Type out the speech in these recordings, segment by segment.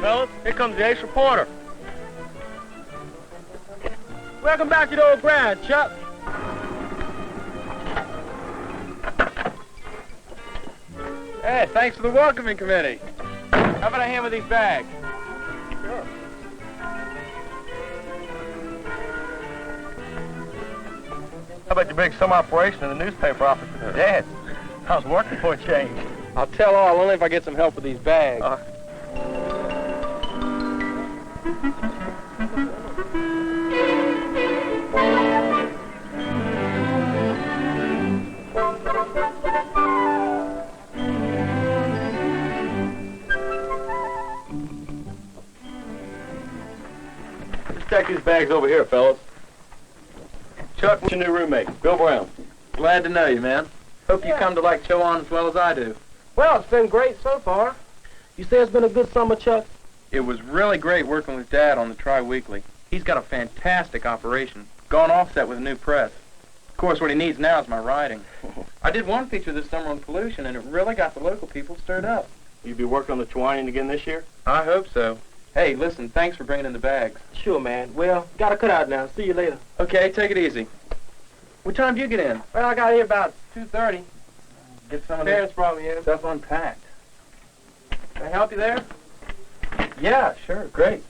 fellas. Here comes the ace reporter. Welcome back to the old ground, Chuck. Hey, thanks for the welcoming committee. How about a hand with these bags? Sure. How about your big summer operation in the newspaper office with your dad? I was working for a change. I'll tell all only if I get some help with these bags. Let's check these bags over here, fellas. Chuck, what's your new roommate? Bill Brown. Glad to know you, man. Hope you come to like Chowan as well as I do. Well, it's been great so far. You say it's been a good summer, Chuck? It was really great working with Dad on the Tri-Weekly. He's got a fantastic operation. Gone offset with a new press. Of course, what he needs now is my writing. I did one feature this summer on pollution, and it really got the local people stirred up. You be working on the Chawanian again this year? I hope so. Hey, listen, thanks for bringing in the bags. Sure, man. Well, gotta cut out now. See you later. Okay, take it easy. What time do you get in? Well, I got here about 2:30. Get some of parents brought me in. stuff unpacked. Can I help you there? Yeah, sure, great.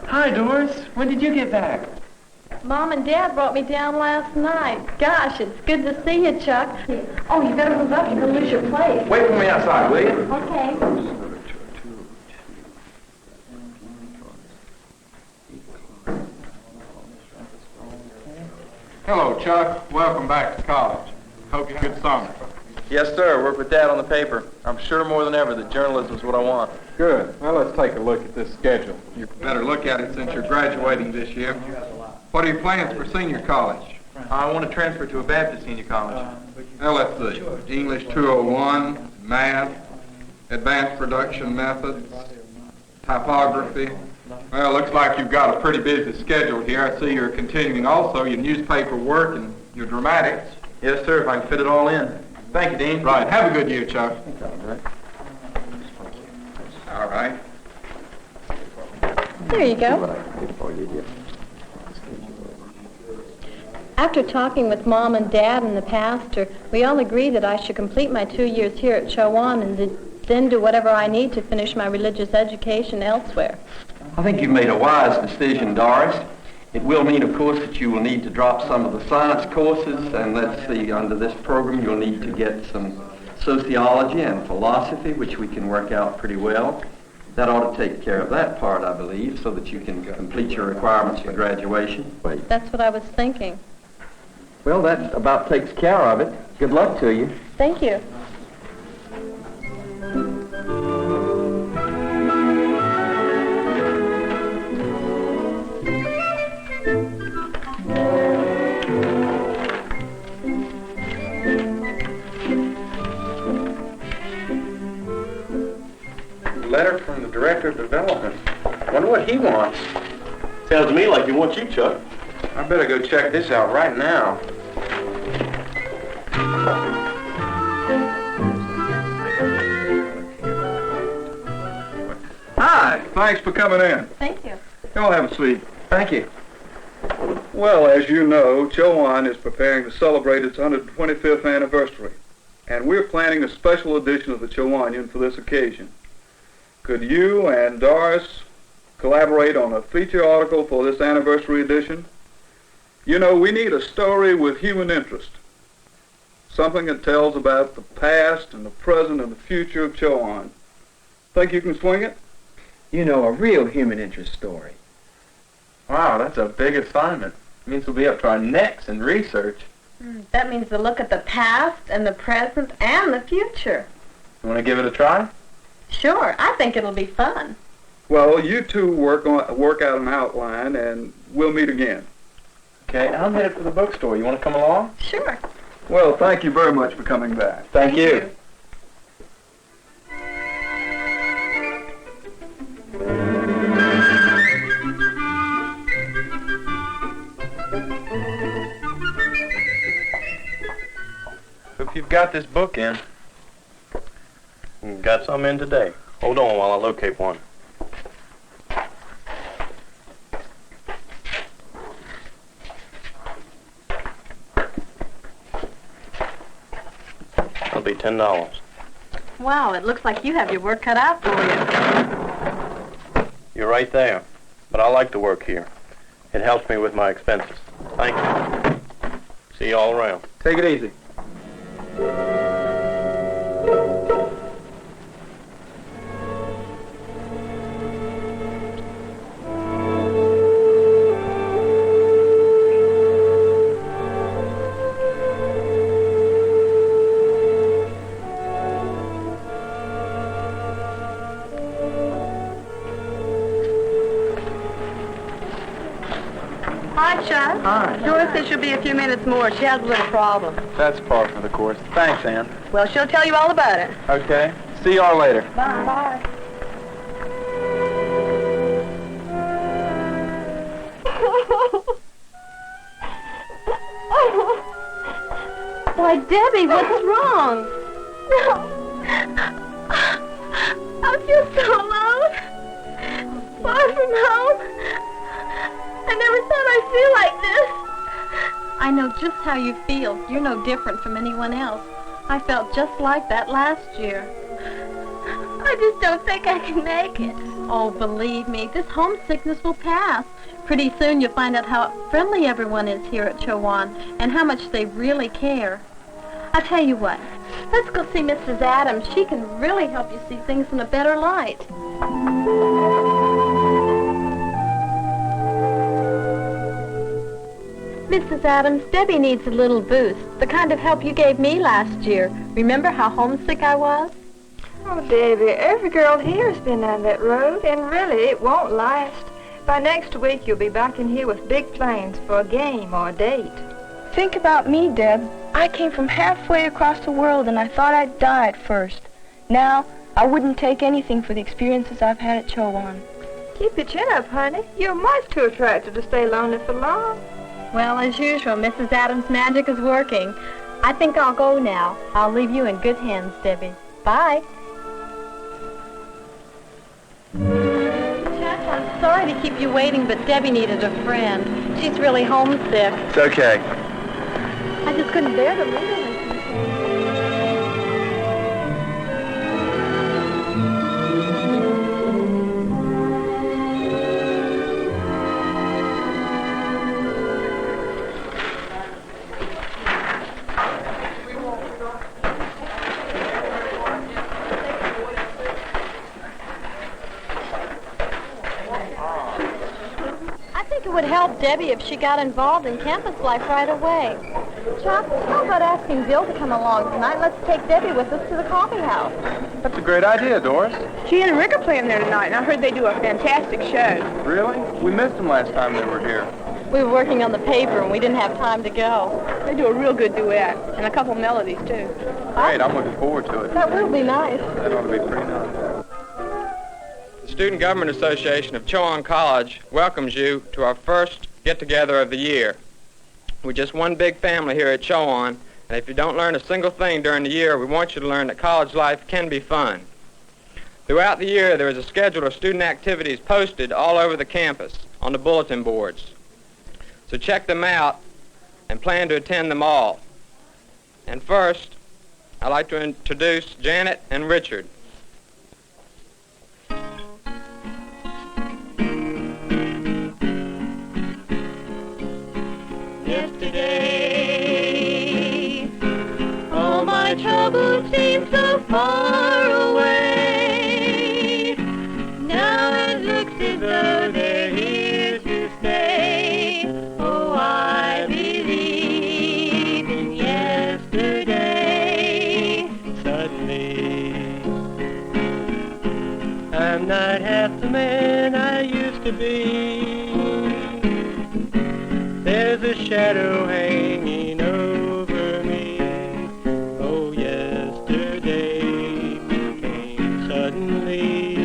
Hi, Doris. When did you get back? Mom and Dad brought me down last night. Gosh, it's good to see you, Chuck. Oh, you better move up. You're going to lose your place. Wait for me outside, will you? Okay. Hello, Chuck. Welcome back to college. Hope you had a good summer. Yes, sir. Work with Dad on the paper. I'm sure more than ever that journalism's what I want. Good. Well, let's take a look at this schedule. You better look at it since you're graduating this year. What are your plans for senior college? I want to transfer to a Baptist senior college. Well, let's see. English 201, math, advanced production methods, typography. Well, looks like you've got a pretty busy schedule here. I see you're continuing also your newspaper work and your dramatics. Yes, sir, if I can fit it all in. Thank you, Dean. Right. Have a good year, Chuck. All right. There you go. After talking with Mom and Dad and the pastor, we all agreed that I should complete my 2 years here at Chowan and then do whatever I need to finish my religious education elsewhere. I think you've made a wise decision, Doris. It will mean, of course, that you will need to drop some of the science courses, and let's see, under this program you'll need to get some sociology and philosophy, which we can work out pretty well. That ought to take care of that part, I believe, so that you can complete your requirements for graduation. That's what I was thinking. Well, that about takes care of it. Good luck to you. Thank you. Letter from the Director of Development. Wonder what he wants. Sounds to me like he wants you, Chuck. I better go check this out right now. Hi. Thanks for coming in. Thank you. Y'all have a seat. Thank you. Well, as you know, Chowan is preparing to celebrate its 125th anniversary, and we're planning a special edition of the Chawanian for this occasion. Could you and Doris collaborate on a feature article for this anniversary edition? You know, we need a story with human interest, something that tells about the past and the present and the future of Chowan. Think you can swing it? You know, a real human interest story. Wow, that's a big assignment. It means we'll be up to our necks in research. That means to look at the past and the present and the future. You want to give it a try? Sure, I think it'll be fun. Well, you two work out an outline, and we'll meet again. Okay, I'm headed for the bookstore. You want to come along? Sure. Well, thank you very much for coming back. Thank you. You've got this book in. Got some in today. Hold on while I locate one. That'll be $10. Wow, it looks like you have your work cut out for you. You're right there. But I like to work here. It helps me with my expenses. Thank you. See you all around. Take it easy. Hi, Chuck. Hi. Doris says she'll be a few minutes more. She has a little problem. That's par for the course. Thanks, Ann. Well, she'll tell you all about it. Okay. See y'all later. Bye. Bye. Why, Debbie, what's wrong? I feel so alone, far from home. I never thought I'd feel like this. I know just how you feel. You're no different from anyone else. I felt just like that last year. I just don't think I can make it. Oh, believe me, this homesickness will pass. Pretty soon you'll find out how friendly everyone is here at Chowan and how much they really care. I tell you what, let's go see Mrs. Adams. She can really help you see things in a better light. Mrs. Adams, Debbie needs a little boost, the kind of help you gave me last year. Remember how homesick I was? Oh, Debbie, every girl here has been down that road, and really, it won't last. By next week, you'll be back in here with big plans for a game or a date. Think about me, Deb. I came from halfway across the world, and I thought I'd die at first. Now, I wouldn't take anything for the experiences I've had at Chowan. Keep your chin up, honey. You're much too attractive to stay lonely for long. Well, as usual, Mrs. Adams' magic is working. I think I'll go now. I'll leave you in good hands, Debbie. Bye. Chuck, I'm sorry to keep you waiting, but Debbie needed a friend. She's really homesick. It's okay. I just couldn't bear to leave her. It would help Debbie if she got involved in campus life right away. Chuck, how about asking Bill to come along tonight? Let's take Debbie with us to the coffee house. That's a great idea, Doris. She and Rick are playing there tonight, and I heard they do a fantastic show. Really? We missed them last time they were here. We were working on the paper, and we didn't have time to go. They do a real good duet, and a couple melodies, too. Great, I'm looking forward to it. That will be nice. That ought to be pretty nice. The Student Government Association of Chowan College welcomes you to our first get-together of the year. We're just one big family here at Chowan, and if you don't learn a single thing during the year, we want you to learn that college life can be fun. Throughout the year, there is a schedule of student activities posted all over the campus on the bulletin boards. So check them out and plan to attend them all. And first, I'd like to introduce Janet and Richard. Yesterday, all my troubles seem so far away. Now it looks as though they're here to stay. Oh, I believe in yesterday. Suddenly, I'm not half the man I used to be. There's a shadow hanging over me. Oh, yesterday came suddenly,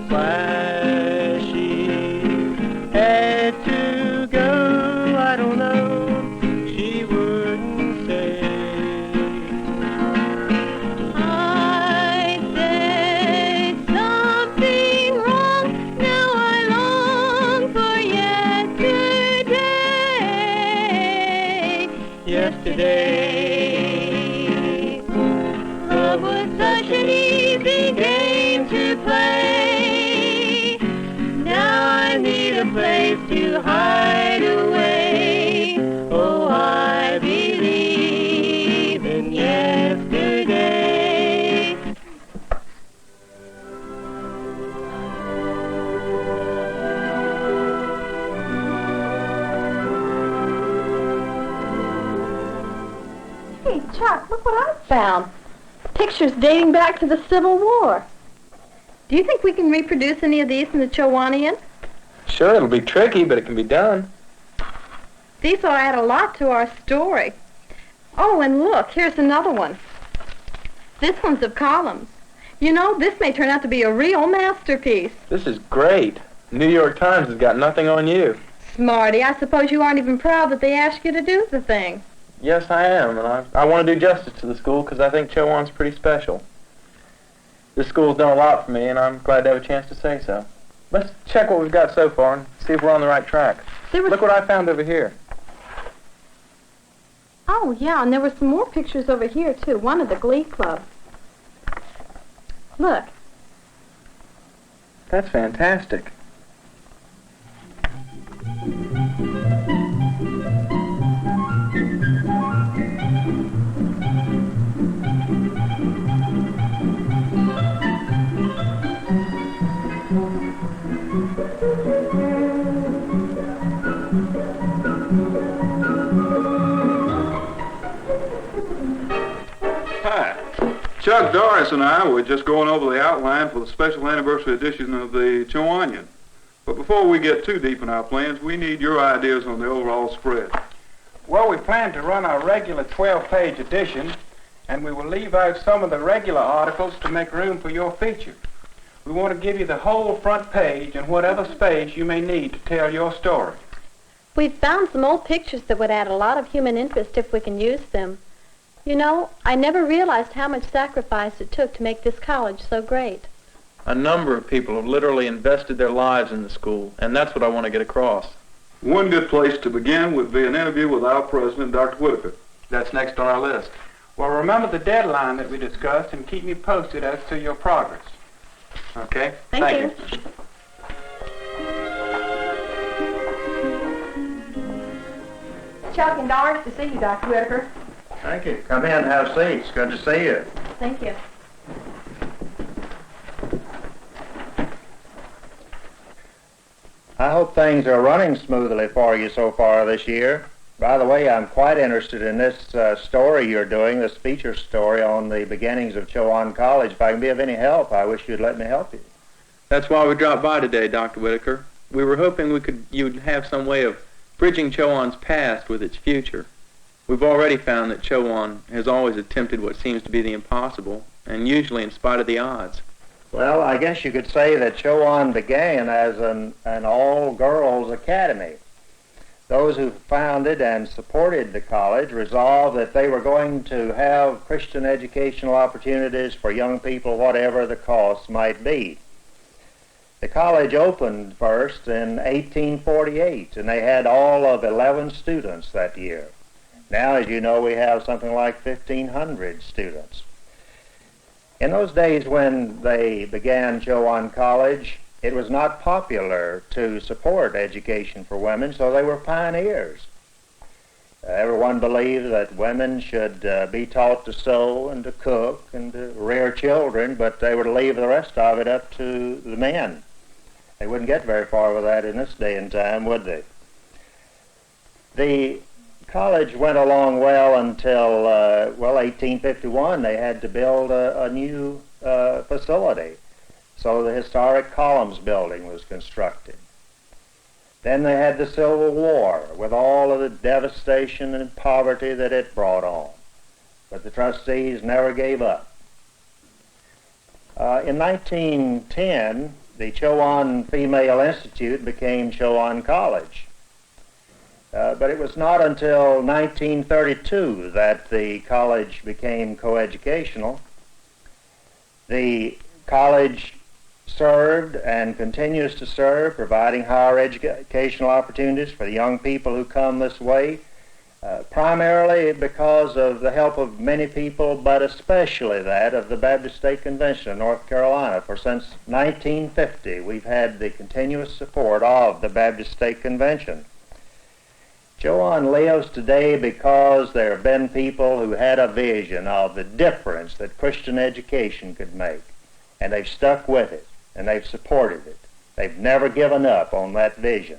flashy, had to go, I don't know, she wouldn't say. yesterday. Love was such an easy game to play. Now I need a place to hide away. Oh, I believe in yesterday. Hey, Chuck, look what I found. Pictures dating back to the Civil War. Do you think we can reproduce any of these in the Chowanian? Sure, it'll be tricky, but it can be done. These will add a lot to our story. Oh, and look, here's another one. This one's of columns. You know, this may turn out to be a real masterpiece. This is great. New York Times has got nothing on you. Smarty, I suppose you aren't even proud that they asked you to do the thing. Yes, I am, and I want to do justice to the school because I think Chowan's pretty special. This school's done a lot for me, and I'm glad to have a chance to say so. Let's check what we've got so far and see if we're on the right track. Look what I found over here. Oh, yeah, and there were some more pictures over here, too. One of the Glee Club. Look. That's fantastic. Hi. Chuck, Doris, and I were just going over the outline for the special anniversary edition of the Chowanian. But before we get too deep in our plans, we need your ideas on the overall spread. Well, we plan to run our regular 12-page edition, and we will leave out some of the regular articles to make room for your feature. We want to give you the whole front page and whatever space you may need to tell your story. We've found some old pictures that would add a lot of human interest if we can use them. You know, I never realized how much sacrifice it took to make this college so great. A number of people have literally invested their lives in the school, and that's what I want to get across. One good place to begin would be an interview with our president, Dr. Whitaker. That's next on our list. Well, remember the deadline that we discussed and keep me posted as to your progress. Okay? Thank you. Chuck and Doris to see you, Dr. Whitaker. Thank you. Come in and have seats. Good to see you. Thank you. I hope things are running smoothly for you so far this year. By the way, I'm quite interested in this story you're doing, this feature story on the beginnings of Chowan College. If I can be of any help, I wish you'd let me help you. That's why we dropped by today, Dr. Whitaker. We were hoping you'd have some way of bridging Chowan's past with its future. We've already found that Chowan has always attempted what seems to be the impossible, and usually in spite of the odds. Well, I guess you could say that Chowan began as an all-girls academy. Those who founded and supported the college resolved that they were going to have Christian educational opportunities for young people, whatever the cost might be. The college opened first in 1848, and they had all of 11 students that year. Now, as you know, we have something like 1,500 students. In those days when they began Chowan College, it was not popular to support education for women, so they were pioneers. Everyone believed that women should be taught to sew and to cook and to rear children, but they would leave the rest of it up to the men. They wouldn't get very far with that in this day and time, would they? The college went along well until, 1851. They had to build a new facility. So the historic Columns building was constructed. Then they had the Civil War with all of the devastation and poverty that it brought on. But the trustees never gave up. In 1910, the Chowan Female Institute became Chowan College. But it was not until 1932 that the college became coeducational. The college served and continues to serve, providing higher educational opportunities for the young people who come this way. primarily because of the help of many people, but especially that of the Baptist State Convention of North Carolina. For since 1950, we've had the continuous support of the Baptist State Convention. Chowan lives today because there have been people who had a vision of the difference that Christian education could make, and they've stuck with it, and they've supported it. They've never given up on that vision.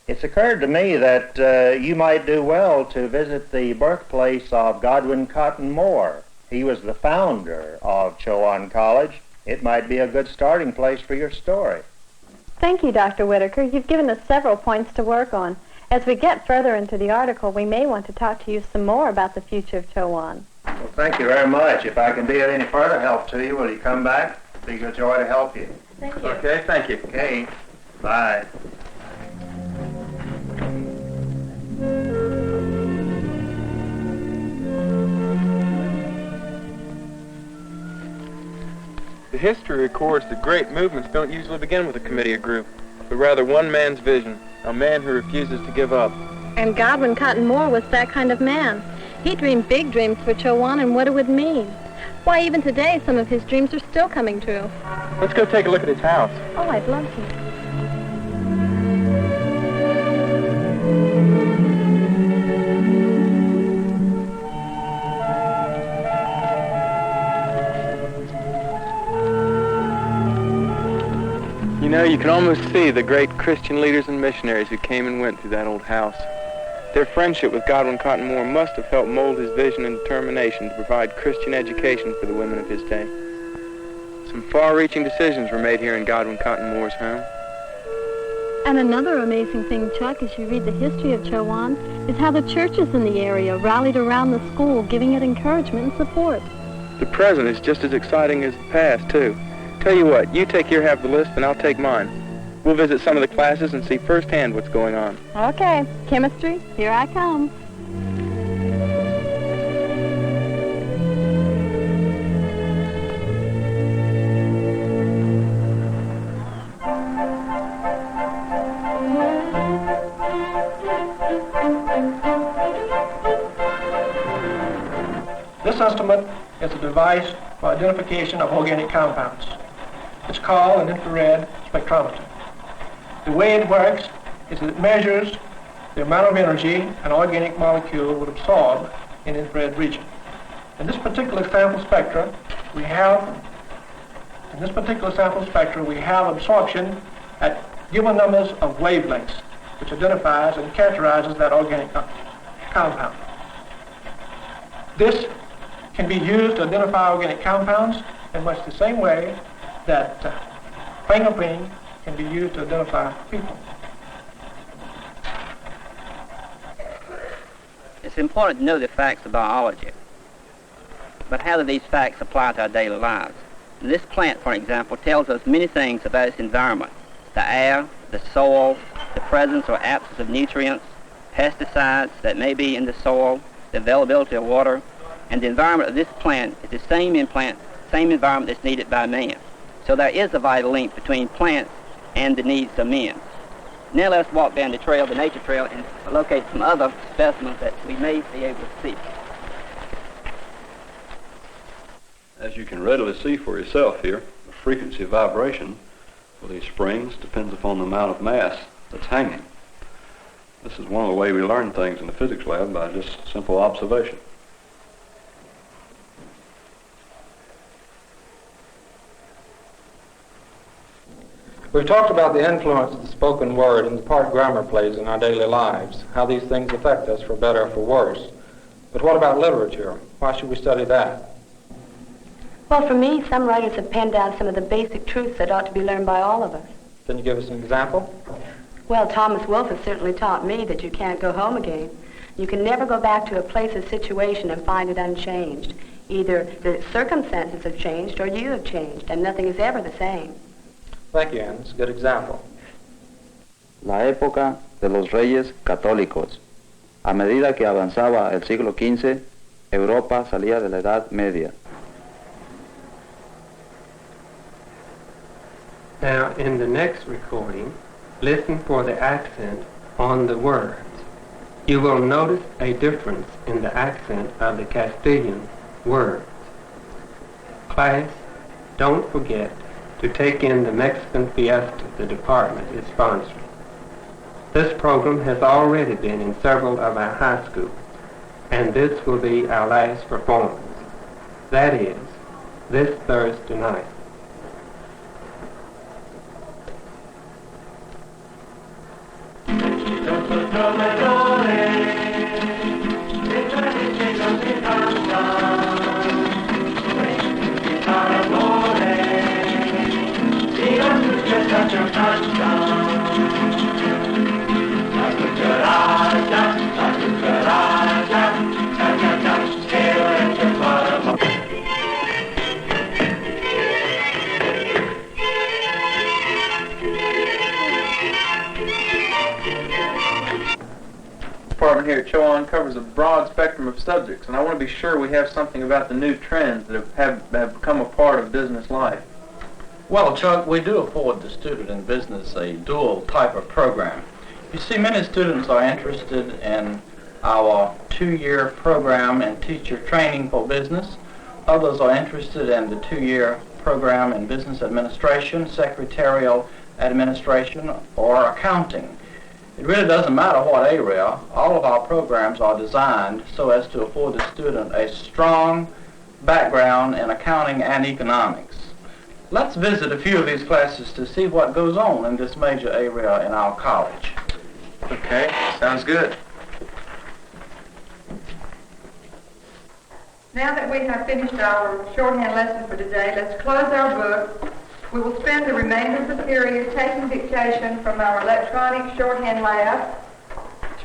It's occurred to me that you might do well to visit the birthplace of Godwin Cotton Moore. He was the founder of Chowan College. It might be a good starting place for your story. Thank you, Dr. Whitaker. You've given us several points to work on. As we get further into the article, we may want to talk to you some more about the future of Chowan. Well, thank you very much. If I can be of any further help to you, will you come back? It'll be a joy to help you. Thank you. Okay, thank you. Okay. Bye. The history records that great movements don't usually begin with a committee or group, but rather one man's vision, a man who refuses to give up. And Godwin Cotton Moore was that kind of man. He dreamed big dreams for Chowan and what it would mean. Why, even today, some of his dreams are still coming true. Let's go take a look at his house. Oh, I'd love to. You know, you can almost see the great Christian leaders and missionaries who came and went through that old house. Their friendship with Godwin Cotton Moore must have helped mold his vision and determination to provide Christian education for the women of his day. Some far-reaching decisions were made here in Godwin Cotton Moore's home. And another amazing thing, Chuck, as you read the history of Chowan, is how the churches in the area rallied around the school, giving it encouragement and support. The present is just as exciting as the past, too. Tell you what, you take your half of the list and I'll take mine. We'll visit some of the classes and see firsthand what's going on. Okay, chemistry, here I come. This instrument is a device for identification of organic compounds. It's called an infrared spectrometer. The way it works is that it measures the amount of energy an organic molecule would absorb in infrared region. In this particular sample spectra, we have absorption at given numbers of wavelengths, which identifies and characterizes that organic compound. This can be used to identify organic compounds in much the same way that fingerprinting can be used to identify people. It's important to know the facts of biology, but how do these facts apply to our daily lives? This plant, for example, tells us many things about its environment: the air, the soil, the presence or absence of nutrients, pesticides that may be in the soil, the availability of water, and the environment of this plant is the same environment that's needed by man. So there is a vital link between plants and the needs of men. Now let's walk down the trail, the nature trail, and locate some other specimens that we may be able to see. As you can readily see for yourself here, the frequency of vibration for these springs depends upon the amount of mass that's hanging. This is one of the ways we learn things in the physics lab, by just simple observation. We've talked about the influence of the spoken word and the part grammar plays in our daily lives, how these things affect us for better or for worse. But what about literature? Why should we study that? Well, for me, some writers have penned down some of the basic truths that ought to be learned by all of us. Can you give us an example? Well, Thomas Wolfe has certainly taught me that you can't go home again. You can never go back to a place or situation and find it unchanged. Either the circumstances have changed or you have changed, and nothing is ever the same. Thank you, Anne. It's a good example. La época de los reyes católicos. A medida que avanzaba el siglo XV, Europa salía de la Edad Media. Now, in the next recording, listen for the accent on the words. You will notice a difference in the accent of the Castilian words. Class, don't forget to take in the Mexican fiesta the department is sponsoring. This program has already been in several of our high schools, and this will be our last performance. That is, this Thursday night. Department here at Chowan covers a broad spectrum of subjects, and I want to be sure we have something about the new trends that have become a part of business life. Well, Chuck, we do afford the student in business a dual type of program. You see, many students are interested in our 2-year program in teacher training for business. Others are interested in the 2-year program in business administration, secretarial administration, or accounting. It really doesn't matter what area. All of our programs are designed so as to afford the student a strong background in accounting and economics. Let's visit a few of these classes to see what goes on in this major area in our college. Okay, sounds good. Now that we have finished our shorthand lesson for today, let's close our book. We will spend the remainder of the period taking dictation from our electronic shorthand lab.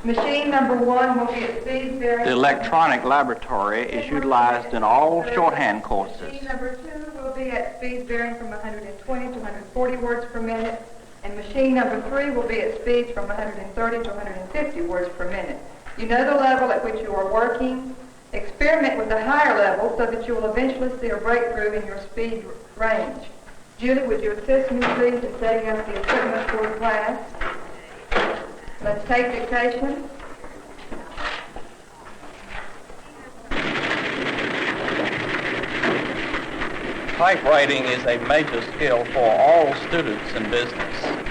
Machine number 1 will be at speeds varying. The electronic laboratory is utilized in all shorthand courses. Machine number 2 will be at speeds varying from 120 to 140 words per minute, and machine number 3 will be at speeds from 130 to 150 words per minute. You know the level at which you are working. Experiment with the higher level so that you will eventually see a breakthrough in your speed range. Julie, would you assist me, please, in setting up the equipment for the class? Let's take dictation. Typewriting is a major skill for all students in business.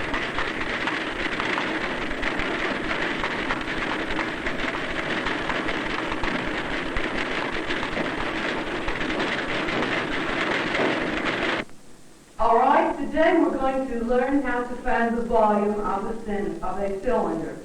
All right, today we're going to learn how to find the volume of a cylinder.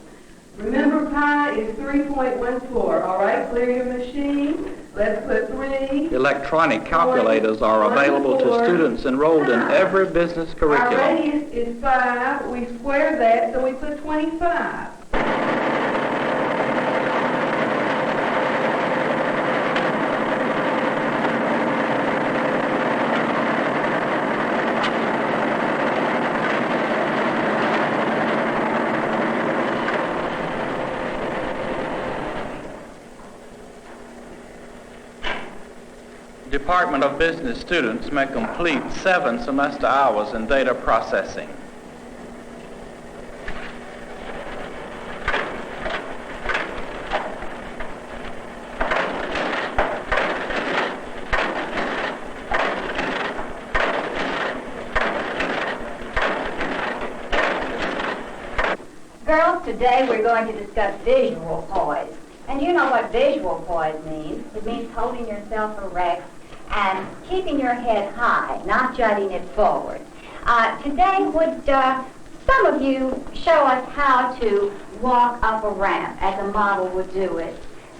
Remember, pi is 3.14. All right, clear your machine. Let's put 3. Electronic calculators are available to students enrolled in every business Our curriculum. radius is 5. We square that, so we put 25. Department of Business students may complete 7 semester hours in data processing. Girls, today we're going to discuss visual poise. And you know what visual poise means. It means holding yourself erect and keeping your head high, not jutting it forward. Today, would some of you show us how to walk up a ramp as a model would do it?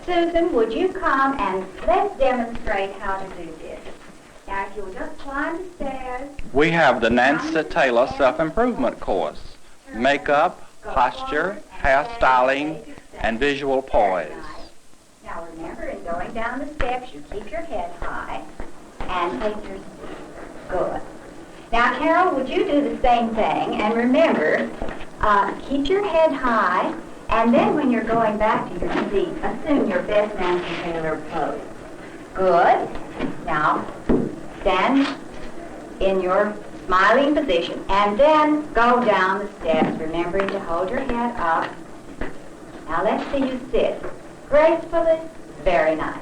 Susan, would you come and let's demonstrate how to do this. Now, if you'll just climb the stairs. We have the Nancy Taylor Self-Improvement course. Makeup, posture, hairstyling, and visual poise. Now remember, in going down the steps, you keep your head high and take your seat. Good. Now, Carol, would you do the same thing? And remember, keep your head high, and then when you're going back to your seat, assume your best Nancy Taylor pose. Good. Now, stand in your smiling position, and then go down the steps, remembering to hold your head up. Now let's see you sit. Gracefully. Very nice.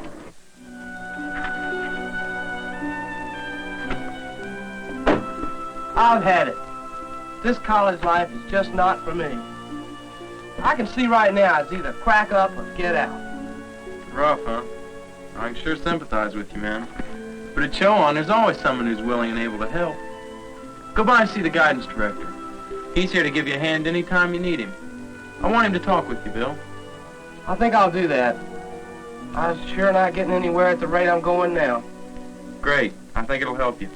I've had it. This college life is just not for me. I can see right now it's either crack up or get out. Rough, huh? I can sure sympathize with you, man. But at Chowan, there's always someone who's willing and able to help. Go by and see the guidance director. He's here to give you a hand any time you need him. I want him to talk with you, Bill. I think I'll do that. I'm sure not getting anywhere at the rate I'm going now. Great. I think it'll help you.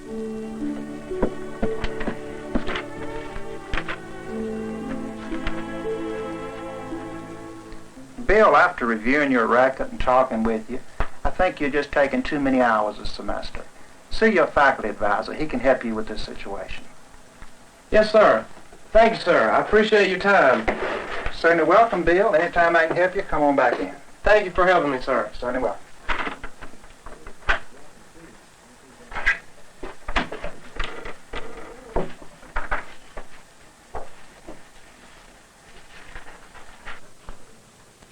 Bill, after reviewing your record and talking with you, I think you're just taking too many hours a semester. See your faculty advisor. He can help you with this situation. Yes, sir. Thank you, sir. I appreciate your time. Certainly welcome, Bill. Anytime I can help you, come on back in. Thank you for helping me, sir. Certainly welcome.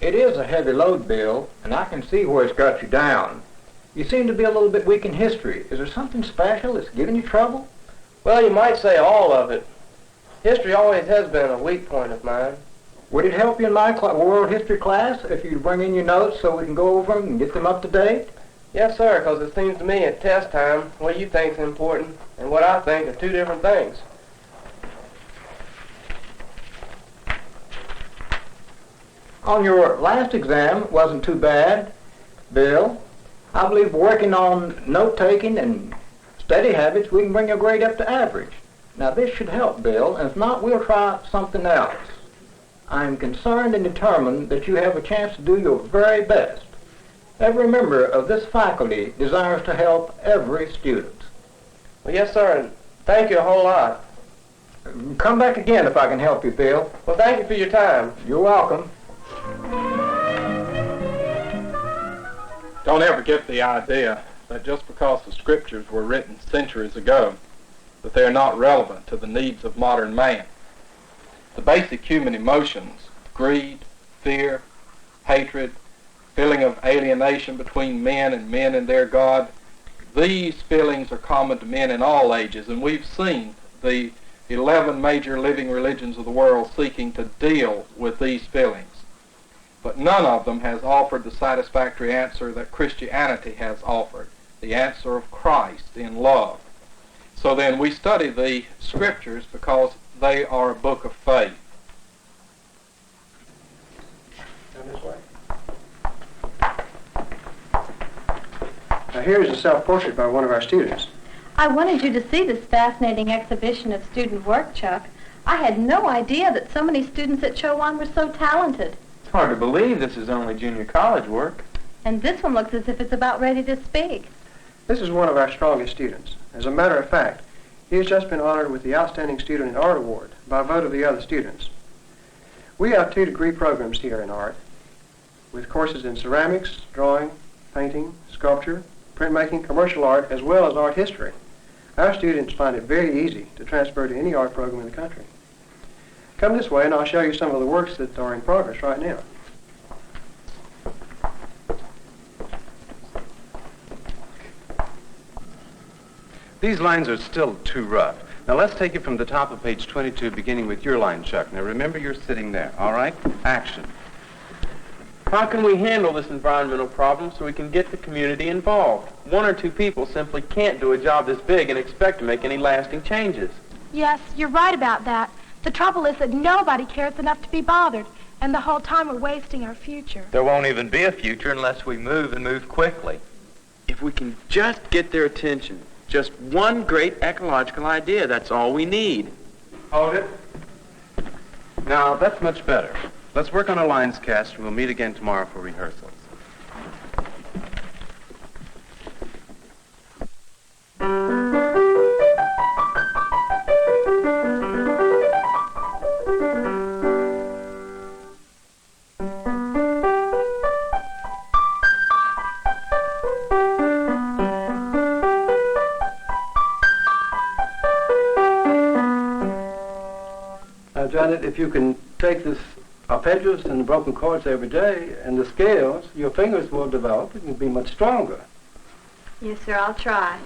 It is a heavy load, Bill, and I can see where it's got you down. You seem to be a little bit weak in history. Is there something special that's giving you trouble? Well, you might say all of it. History always has been a weak point of mine. Would it help you in my world history class if you bring in your notes so we can go over them and get them up to date? Yes, sir, because it seems to me at test time, what you think's important and what I think are two different things. On your last exam, wasn't too bad, Bill. I believe working on note-taking and study habits, we can bring your grade up to average. Now, this should help, Bill, and if not, we'll try something else. I'm concerned and determined that you have a chance to do your very best. Every member of this faculty desires to help every student. Well, yes, sir, and thank you a whole lot. Come back again if I can help you, Bill. Well, thank you for your time. You're welcome. Don't ever get the idea that just because the scriptures were written centuries ago, that they are not relevant to the needs of modern man. The basic human emotions, greed, fear, hatred, feeling of alienation between men and their God, these feelings are common to men in all ages, and we've seen the 11 major living religions of the world seeking to deal with these feelings. But none of them has offered the satisfactory answer that Christianity has offered, the answer of Christ in love. So then we study the scriptures because they are a book of faith. Now here's a self-portrait by one of our students. I wanted you to see this fascinating exhibition of student work, Chuck. I had no idea that so many students at Chowan were so talented. It's hard to believe this is only junior college work. And this one looks as if it's about ready to speak. This is one of our strongest students. As a matter of fact, he has just been honored with the Outstanding Student in Art Award by vote of the other students. We have 2 degree programs here in art, with courses in ceramics, drawing, painting, sculpture, printmaking, commercial art, as well as art history. Our students find it very easy to transfer to any art program in the country. Come this way and I'll show you some of the works that are in progress right now. These lines are still too rough. Now let's take it from the top of page 22, beginning with your line, Chuck. Now remember you're sitting there, all right? Action. How can we handle this environmental problem so we can get the community involved? 1 or 2 people simply can't do a job this big and expect to make any lasting changes. Yes, you're right about that. The trouble is that nobody cares enough to be bothered, and the whole time we're wasting our future. There won't even be a future unless we move and move quickly. If we can just get their attention, just one great ecological idea, that's all we need. Hold it. Now, that's much better. Let's work on our lines cast, and we'll meet again tomorrow for rehearsals. Janet, if you can take this arpeggios and broken chords every day and the scales, your fingers will develop and you'll be much stronger. Yes, sir, I'll try.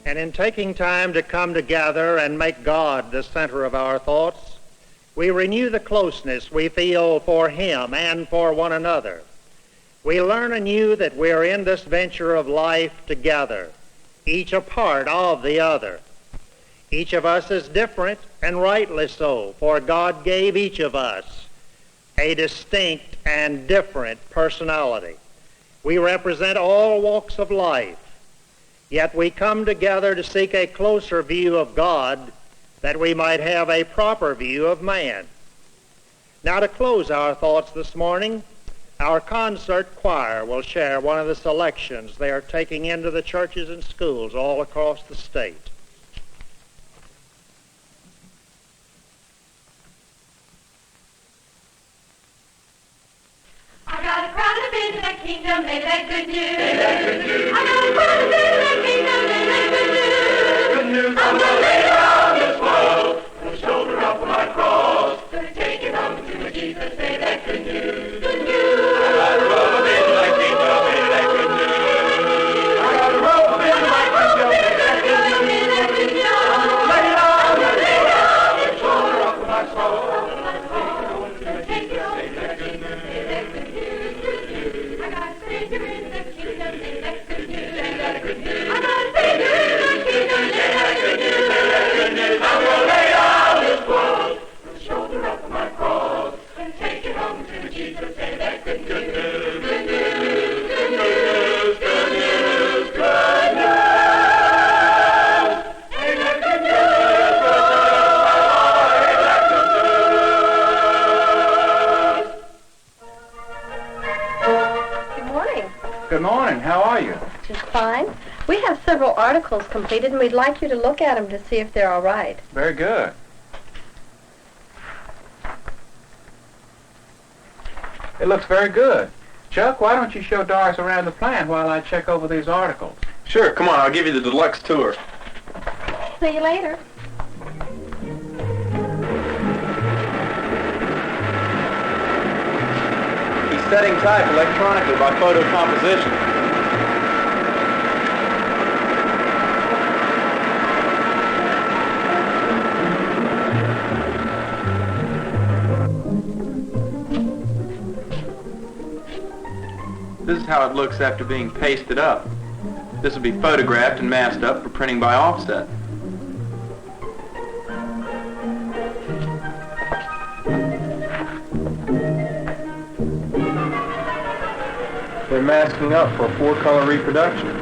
And in taking time to come together and make God the center of our thoughts, we renew the closeness we feel for Him and for one another. We learn anew that we are in this venture of life together, each a part of the other. Each of us is different, and rightly so, for God gave each of us a distinct and different personality. We represent all walks of life, yet we come together to seek a closer view of God that we might have a proper view of man. Now, to close our thoughts this morning, our concert choir will share one of the selections they are taking into the churches and schools all across the state. I got a crowd of babies in the kingdom, may that good news. I got a crowd of babies in the kingdom, may that good news. Good news. I'm the leader of this world, the shoulder up of my cross. Gonna take it home to my Jesus, say that good news. Good news. I got a robe of babies in the kingdom, may that good news. I got a robe of babies in the kingdom, may that good news. I'm the leader of the shoulder up of my soul. Gonna take it home to my Jesus, say that good news. I got a Savior in the kingdom, say that good news. Say that good news. I got a Savior in the kingdom, say that good news. Say that good news. I'm gonna lay down this world, the shoulder up of my cross, and take it home to Jesus. Say that good news. Good news. Good news. Good news. Good news. Good news. Ain't that good news? Ain't that good news? Good morning. Good morning. How are you? Just fine. We have several articles completed, and we'd like you to look at them to see if they're all right. Very good. It looks very good. Chuck, why don't you show Doris around the plant while I check over these articles? Sure, come on, I'll give you the deluxe tour. See you later. He's setting type electronically by photo composition. This is how it looks after being pasted up. This will be photographed and masked up for printing by offset. They're masking up for a 4-color reproduction.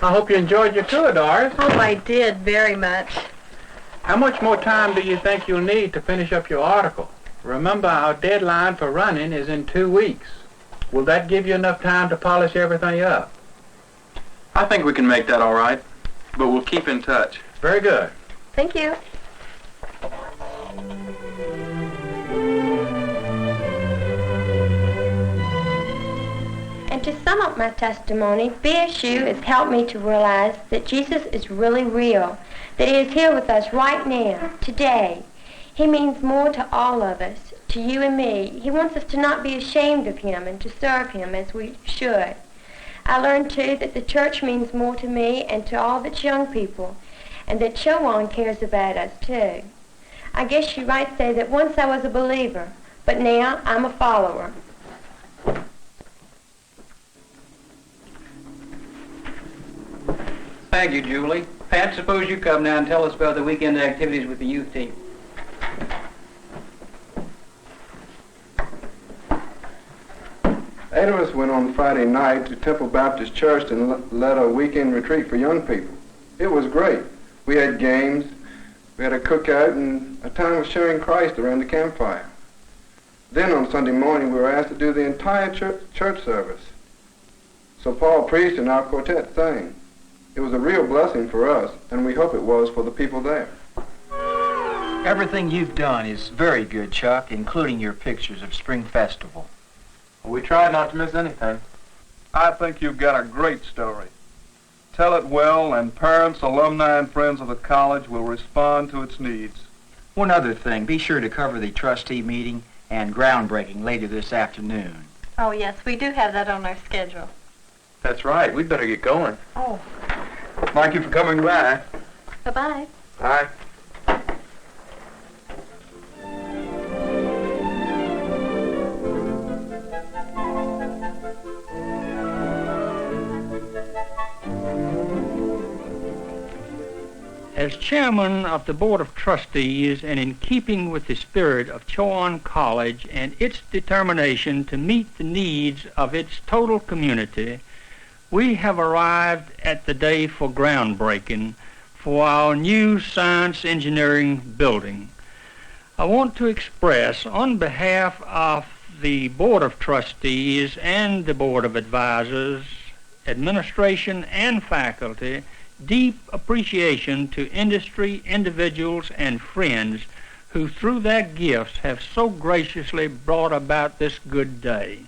I hope you enjoyed your tour, Doris. Oh, I did very much. How much more time do you think you'll need to finish up your article? Remember, our deadline for running is in 2 weeks. Will that give you enough time to polish everything up? I think we can make that all right, but we'll keep in touch. Very good. Thank you. And to sum up my testimony, BSU has helped me to realize that Jesus is really real, that He is here with us right now, today. He means more to all of us, to you and me. He wants us to not be ashamed of Him and to serve Him as we should. I learned, too, that the church means more to me and to all that's young people, and that Chowan cares about us, too. I guess you might say that once I was a believer, but now I'm a follower. Thank you, Julie. Pat, suppose you come now and tell us about the weekend activities with the youth team. 8 of us went on Friday night to Temple Baptist Church and led a weekend retreat for young people. It was great. We had games, we had a cookout, and a time of sharing Christ around the campfire. Then on Sunday morning, we were asked to do the entire church service. So Paul preached and our quartet sang. It was a real blessing for us, and we hope it was for the people there. Everything you've done is very good, Chuck, including your pictures of Spring Festival. We tried not to miss anything. I think you've got a great story. Tell it well, and parents, alumni, and friends of the college will respond to its needs. One other thing, be sure to cover the trustee meeting and groundbreaking later this afternoon. Oh, yes, we do have that on our schedule. That's right. We'd better get going. Oh. Thank you for coming by. Bye-bye. Bye. As chairman of the Board of Trustees and in keeping with the spirit of Chowan College and its determination to meet the needs of its total community, we have arrived at the day for groundbreaking for our new science engineering building. I want to express on behalf of the Board of Trustees and the Board of Advisors, administration and faculty, deep appreciation to industry, individuals, and friends who through their gifts have so graciously brought about this good day.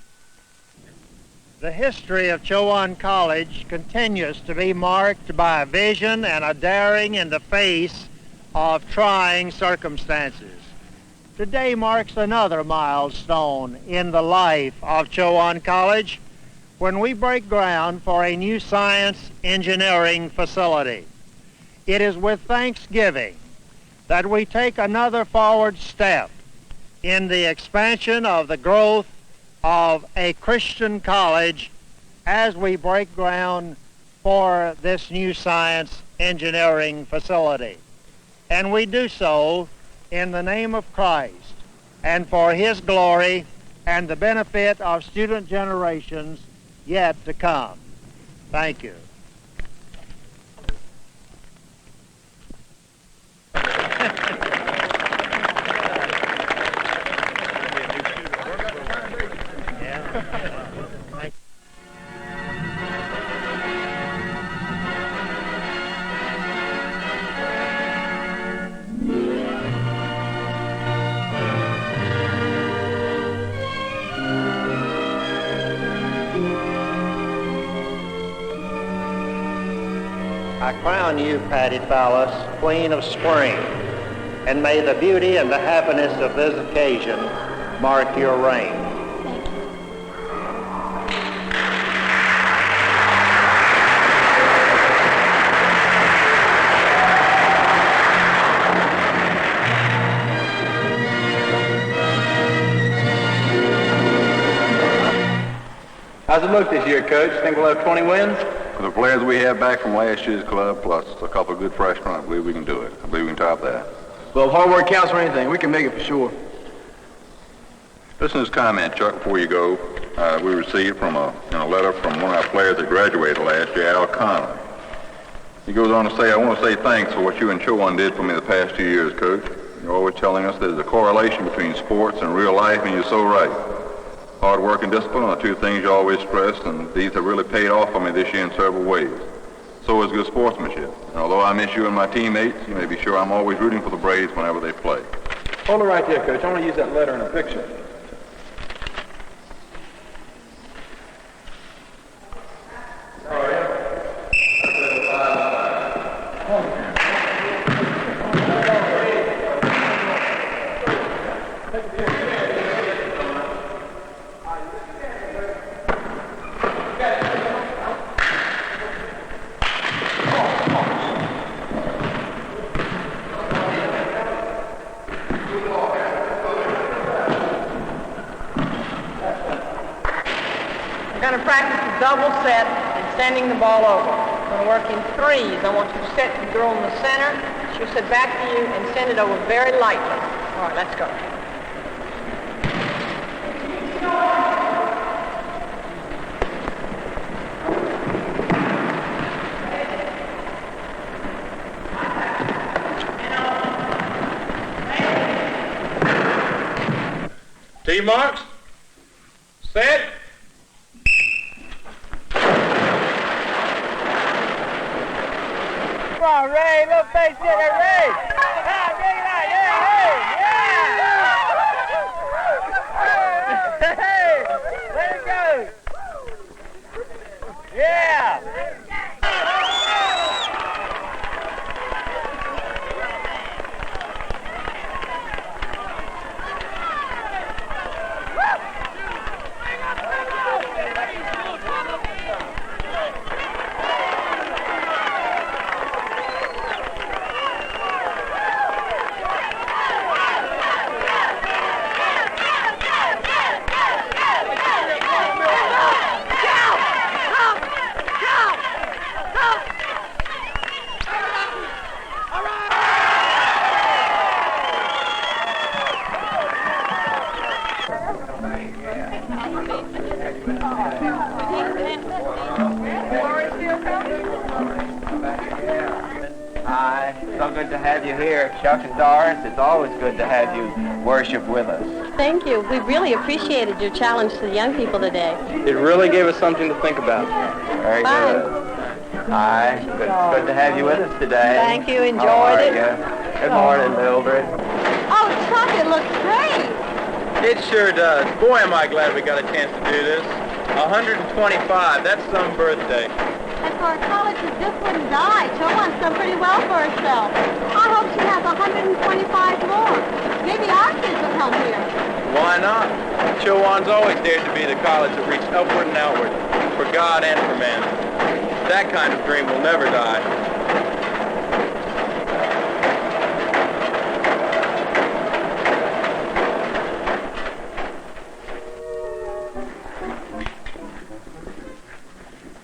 The history of Chowan College continues to be marked by a vision and a daring in the face of trying circumstances. Today marks another milestone in the life of Chowan College when we break ground for a new science engineering facility. It is with thanksgiving that we take another forward step in the expansion of the growth of a Christian college as we break ground for this new science engineering facility. And we do so in the name of Christ and for his glory and the benefit of student generations yet to come. Thank you. I crown you, Patty Fallis, Queen of Spring, and may the beauty and the happiness of this occasion mark your reign. Thank you. How's it look this year, Coach? Think we'll have 20 wins? For the players we have back from last year's club, plus a couple of good freshmen, I believe we can do it. I believe we can top that. Well, if hard work counts for anything, we can make it for sure. Listen to this comment, Chuck, before you go. We received from a letter from one of our players that graduated last year, Al Connor. He goes on to say, I want to say thanks for what you and Chowan did for me the past 2 years, Coach. You're always telling us there's a correlation between sports and real life, and you're so right. Hard work and discipline are two things you always stressed, and these have really paid off for me this year in several ways. So is good sportsmanship. And although I miss you and my teammates, you may be sure I'm always rooting for the Braves whenever they play. Hold it right there, Coach. I want to use that letter in a picture. Double set and sending the ball over. We're going to work in threes. I want you to set the girl in the center. She'll sit back to you and send it over very lightly. All right, let's go. T marks. Set. Come on, Ray. Little face here, Ray. Ah, bring it out. Yeah, hey. Let it go. Yeah. Hi. So good to have you here, Chuck and Doris. It's always good to have you worship with us. Thank you. We really appreciated your challenge to the young people today. It really gave us something to think about. Very Bye. good. Hi. Good to have you with us today. Thank you. Enjoyed How are it. you? Good morning, Mildred. Oh, Chuck, it looks great. It sure does. Boy, am I glad we got a chance to do this. 125, that's some birthday. And for a college that just wouldn't die, Chowan's done pretty well for herself. I hope she has 125 more. Maybe our kids will come here. Why not? Chowan's always dared to be the college that reached upward and outward, for God and for man. That kind of dream will never die.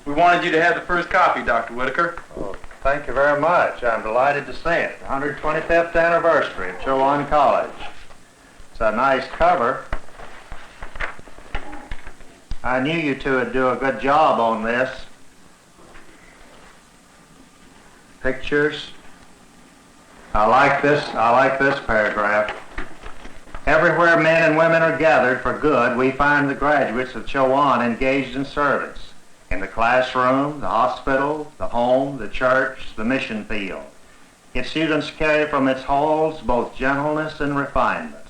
We wanted you to have the first copy, Dr. Whitaker. Oh, thank you very much. I'm delighted to see it. 125th anniversary of Chowan College. It's a nice cover. I knew you two would do a good job on this. Pictures. I like this paragraph. Everywhere men and women are gathered for good, we find the graduates of Chowan engaged in service. In the classroom, the hospital, the home, the church, the mission field. Its students carry from its halls both gentleness and refinement.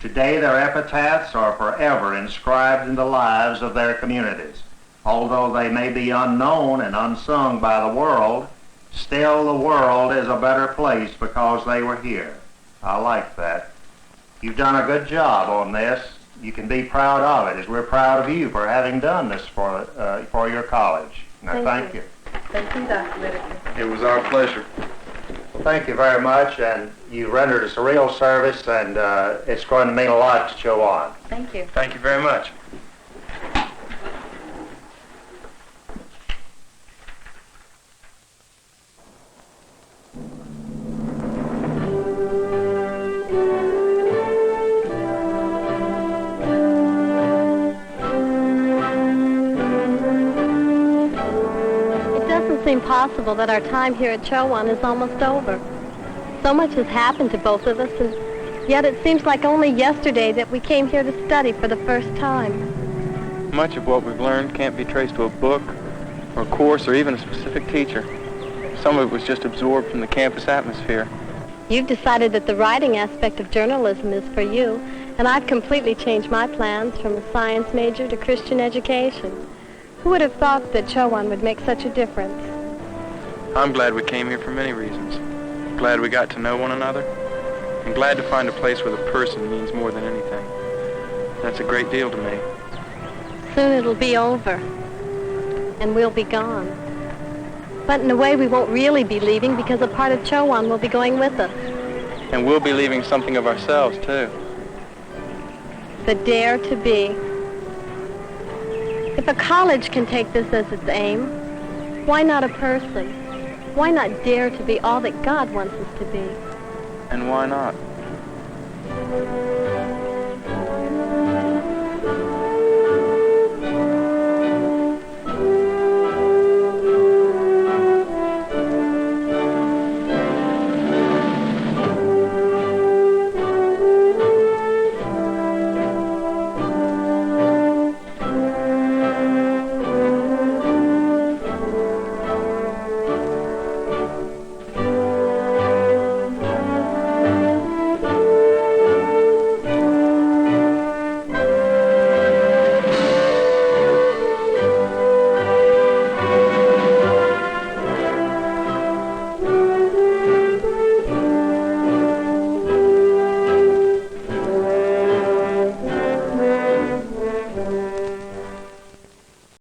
Today their epitaphs are forever inscribed in the lives of their communities. Although they may be unknown and unsung by the world, still the world is a better place because they were here. I like that. You've done a good job on this. You can be proud of it, as we're proud of you for having done this for your college. Now, thank you. Thank you, Dr. Whitaker. It was our pleasure. Well, thank you very much, and you rendered us a real service, and it's going to mean a lot to Chowan. Thank you. Thank you very much. Seem possible that our time here at Chowan is almost over. So much has happened to both of us, and yet it seems like only yesterday that we came here to study for the first time. Much of what we've learned can't be traced to a book, or a course, or even a specific teacher. Some of it was just absorbed from the campus atmosphere. You've decided that the writing aspect of journalism is for you, and I've completely changed my plans from a science major to Christian education. Who would have thought that Chowan would make such a difference? I'm glad we came here for many reasons. Glad we got to know one another, and glad to find a place where the person means more than anything. That's a great deal to me. Soon it'll be over, and we'll be gone. But in a way we won't really be leaving, because a part of Chowan will be going with us. And we'll be leaving something of ourselves, too. The dare to be. If a college can take this as its aim, why not a person? Why not dare to be all that God wants us to be? And why not?